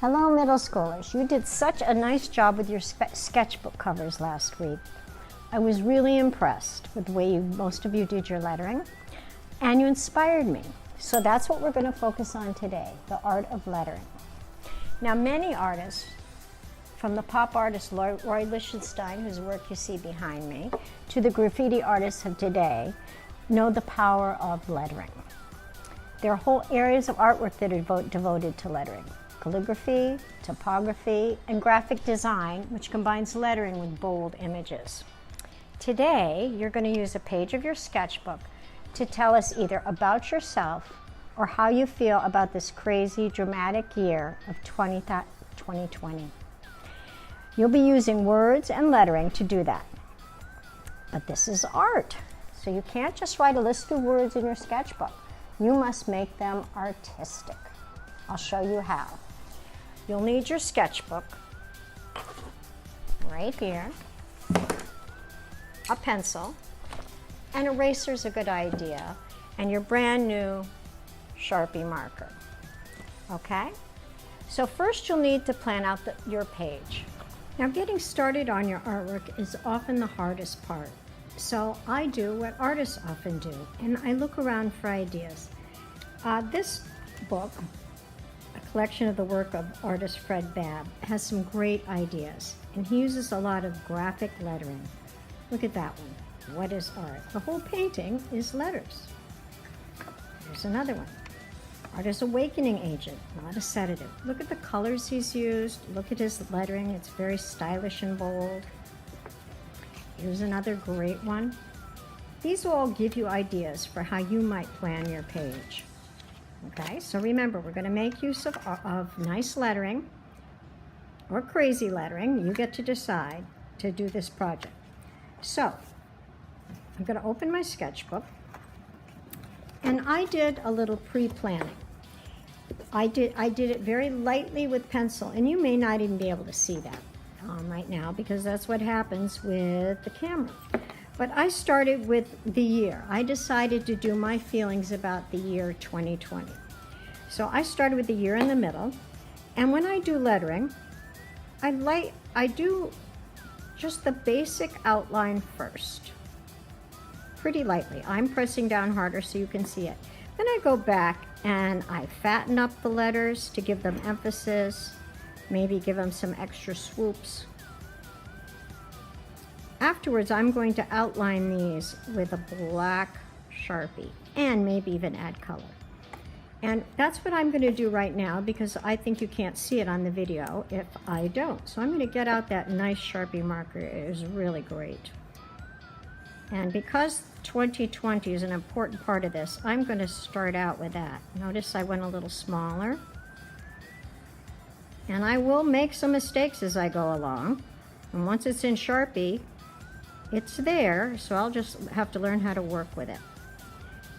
Hello, middle schoolers. You did such a nice job with your sketchbook covers last week. I was really impressed with the way most of you did your lettering, and you inspired me. So that's what we're going to focus on today, the art of lettering. Now, many artists, from the pop artist Roy Lichtenstein, whose work you see behind me, to the graffiti artists of today, know the power of lettering. There are whole areas of artwork that are devoted to lettering. Calligraphy, typography, and graphic design, which combines lettering with bold images. Today, you're going to use a page of your sketchbook to tell us either about yourself or how you feel about this crazy, dramatic year of 2020. You'll be using words and lettering to do that. But this is art, so you can't just write a list of words in your sketchbook. You must make them artistic. I'll show you how. You'll need your sketchbook right here, a pencil, an eraser's a good idea, and your brand new Sharpie marker. Okay? So first you'll need to plan out your page. Now, getting started on your artwork is often the hardest part. So I do what artists often do, and I look around for ideas. This book, a collection of the work of artist Fred Babb, has some great ideas, and he uses a lot of graphic lettering. Look at that one. What is art? The whole painting is letters. Here's another one. Art is awakening agent, not a sedative. Look at the colors he's used. Look at his lettering. It's very stylish and bold. Here's another great one. These will all give you ideas for how you might plan your page. Okay, so remember, we're going to make use of nice lettering or crazy lettering. You get to decide to do this project. So, I'm going to open my sketchbook, and I did a little pre-planning. I did it very lightly with pencil, and you may not even be able to see that right now because that's what happens with the camera. But I started with the year. I decided to do my feelings about the year 2020. So I started with the year in the middle, and when I do lettering, I do just the basic outline first, pretty lightly. I'm pressing down harder so you can see it. Then I go back and I fatten up the letters to give them emphasis, maybe give them some extra swoops. Afterwards, I'm going to outline these with a black Sharpie and maybe even add color. And that's what I'm going to do right now because I think you can't see it on the video if I don't. So I'm going to get out that nice Sharpie marker. It is really great. And because 2020 is an important part of this, I'm going to start out with that. Notice I went a little smaller. And I will make some mistakes as I go along. And once it's in Sharpie, it's there, so I'll just have to learn how to work with it.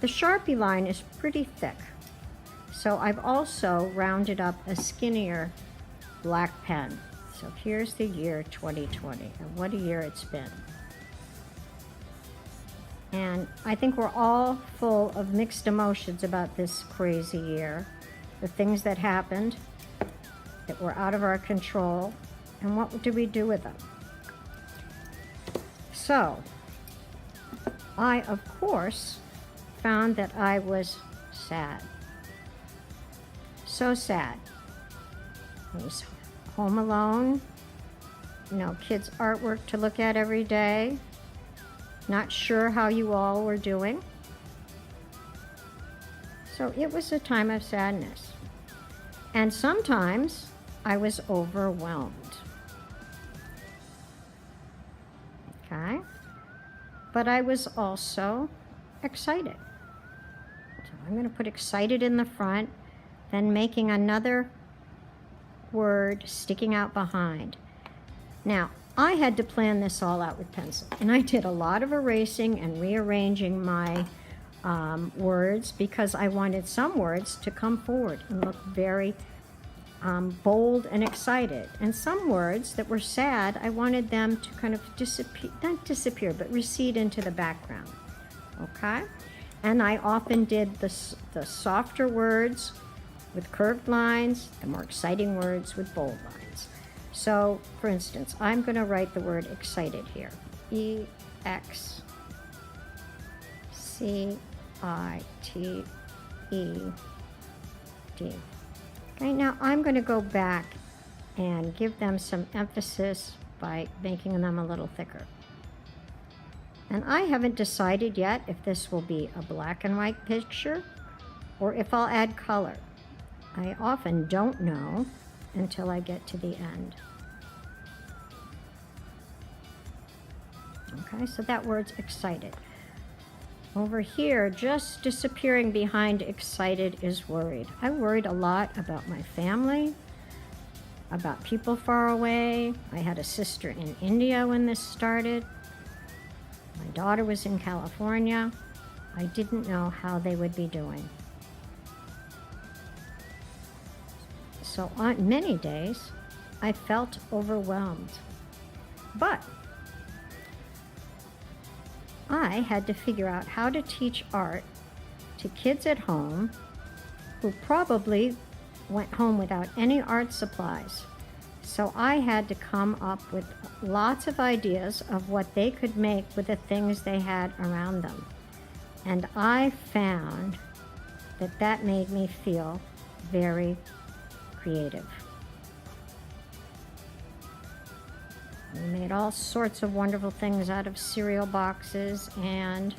The Sharpie line is pretty thick, so I've also rounded up a skinnier black pen. So here's the year 2020, and what a year it's been. And I think we're all full of mixed emotions about this crazy year. The things that happened that were out of our control, and what do we do with them? So, I, of course, found that I was sad. So sad. I was home alone, kids' artwork to look at every day, not sure how you all were doing. So it was a time of sadness. And sometimes I was overwhelmed. Okay? But I was also excited. So I'm going to put excited in the front, then making another word sticking out behind. Now, I had to plan this all out with pencil, and I did a lot of erasing and rearranging my words because I wanted some words to come forward and look very bold and excited. And some words that were sad, I wanted them to kind of not disappear, but recede into the background. Okay? And I often did the softer words with curved lines, the more exciting words with bold lines. So, for instance, I'm going to write the word excited here. E-X-C-I-T-E-D. Okay, now I'm going to go back and give them some emphasis by making them a little thicker. And I haven't decided yet if this will be a black and white picture or if I'll add color. I often don't know until I get to the end. Okay, so that word's excited. Over here, just disappearing behind excited is worried. I worried a lot about my family, about people far away. I had a sister in India when this started. My daughter was in California. I didn't know how they would be doing. So on many days, I felt overwhelmed. But I had to figure out how to teach art to kids at home who probably went home without any art supplies. So I had to come up with lots of ideas of what they could make with the things they had around them. And I found that that made me feel very creative. We made all sorts of wonderful things out of cereal boxes and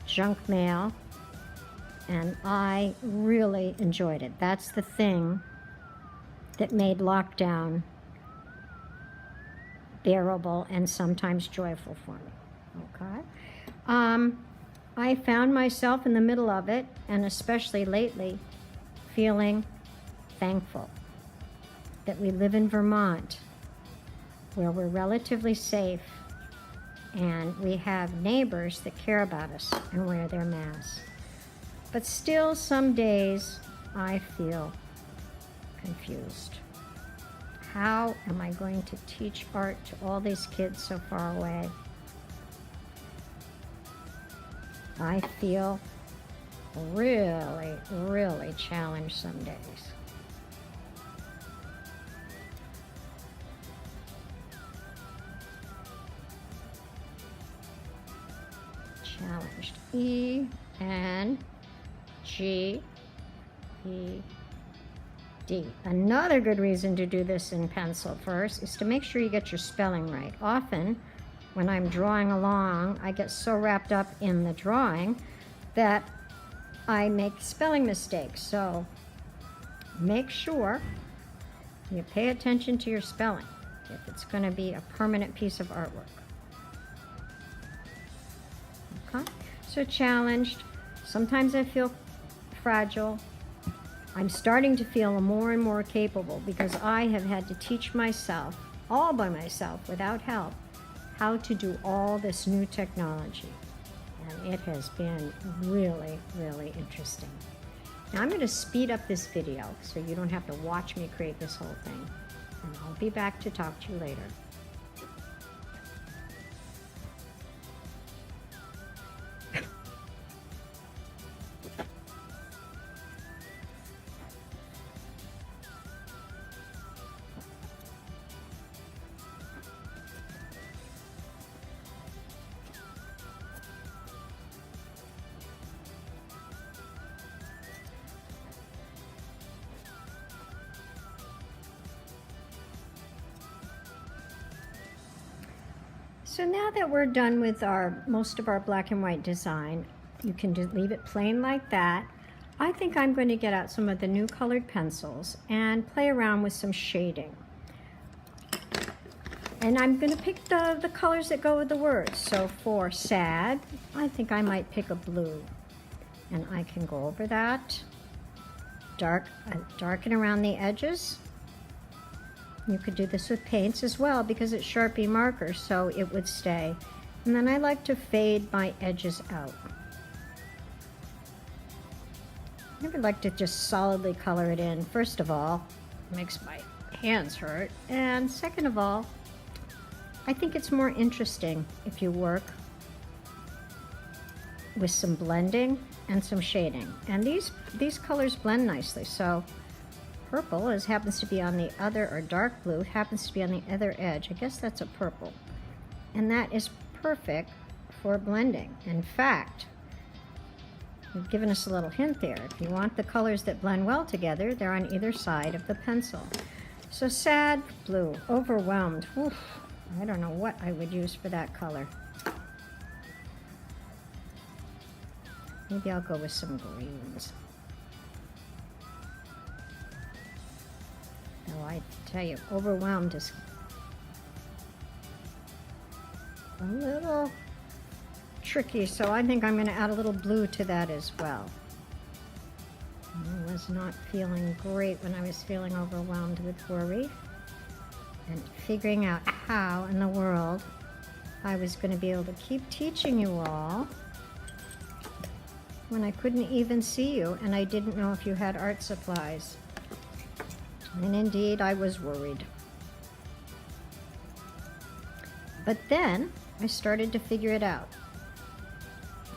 junk mail, and I really enjoyed it. That's the thing that made lockdown bearable and sometimes joyful for me. Okay. I found myself in the middle of it, and especially lately, feeling thankful that we live in Vermont, where we're relatively safe and we have neighbors that care about us and wear their masks. But still, some days I feel confused. How am I going to teach art to all these kids so far away? I feel really, really challenged some days. Challenged. E-N-G-E-D. Another good reason to do this in pencil first is to make sure you get your spelling right. Often, when I'm drawing along, I get so wrapped up in the drawing that I make spelling mistakes. So make sure you pay attention to your spelling if it's going to be a permanent piece of artwork. Okay? So challenged. Sometimes I feel fragile. I'm starting to feel more and more capable because I have had to teach myself, all by myself, without help, how to do all this new technology. And it has been really, really interesting. Now I'm going to speed up this video so you don't have to watch me create this whole thing. And I'll be back to talk to you later. So now that we're done with most of our black and white design, you can just leave it plain like that. I think I'm going to get out some of the new colored pencils and play around with some shading. And I'm going to pick the colors that go with the words. So for sad, I think I might pick a blue. And I can go over that, darken around the edges. You could do this with paints as well because it's Sharpie marker, so it would stay. And then I like to fade my edges out. I never like to just solidly color it in. First of all, it makes my hands hurt. And second of all, I think it's more interesting if you work with some blending and some shading. And these colors blend nicely, so purple happens to be on the other, or dark blue happens to be on the other edge. I guess that's a purple. And that is perfect for blending. In fact, we've given us a little hint there. If you want the colors that blend well together, they're on either side of the pencil. So sad blue, overwhelmed. Oof, I don't know what I would use for that color. Maybe I'll go with some greens. Oh, I tell you, overwhelmed is a little tricky, so I think I'm going to add a little blue to that as well. I was not feeling great when I was feeling overwhelmed with worry and figuring out how in the world I was going to be able to keep teaching you all when I couldn't even see you and I didn't know if you had art supplies. And indeed, I was worried. But then I started to figure it out.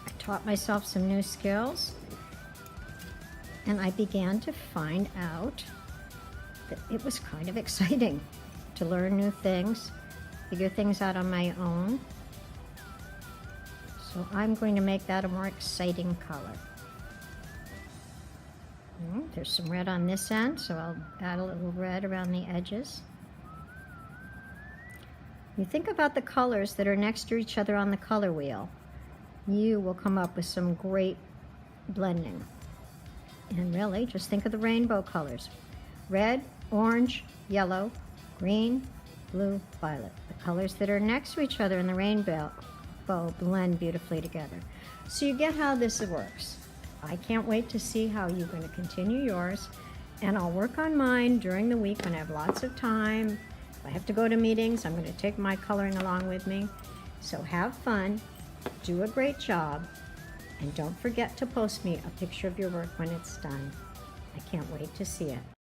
I taught myself some new skills, and I began to find out that it was kind of exciting to learn new things, figure things out on my own. So I'm going to make that a more exciting color. There's some red on this end, so I'll add a little red around the edges. You think about the colors that are next to each other on the color wheel, you will come up with some great blending. And really, just think of the rainbow colors. Red, orange, yellow, green, blue, violet. The colors that are next to each other in the rainbow blend beautifully together. So you get how this works. I can't wait to see how you're going to continue yours, and I'll work on mine during the week when I have lots of time. If I have to go to meetings, I'm going to take my coloring along with me. So have fun, do a great job, and don't forget to post me a picture of your work when it's done. I can't wait to see it.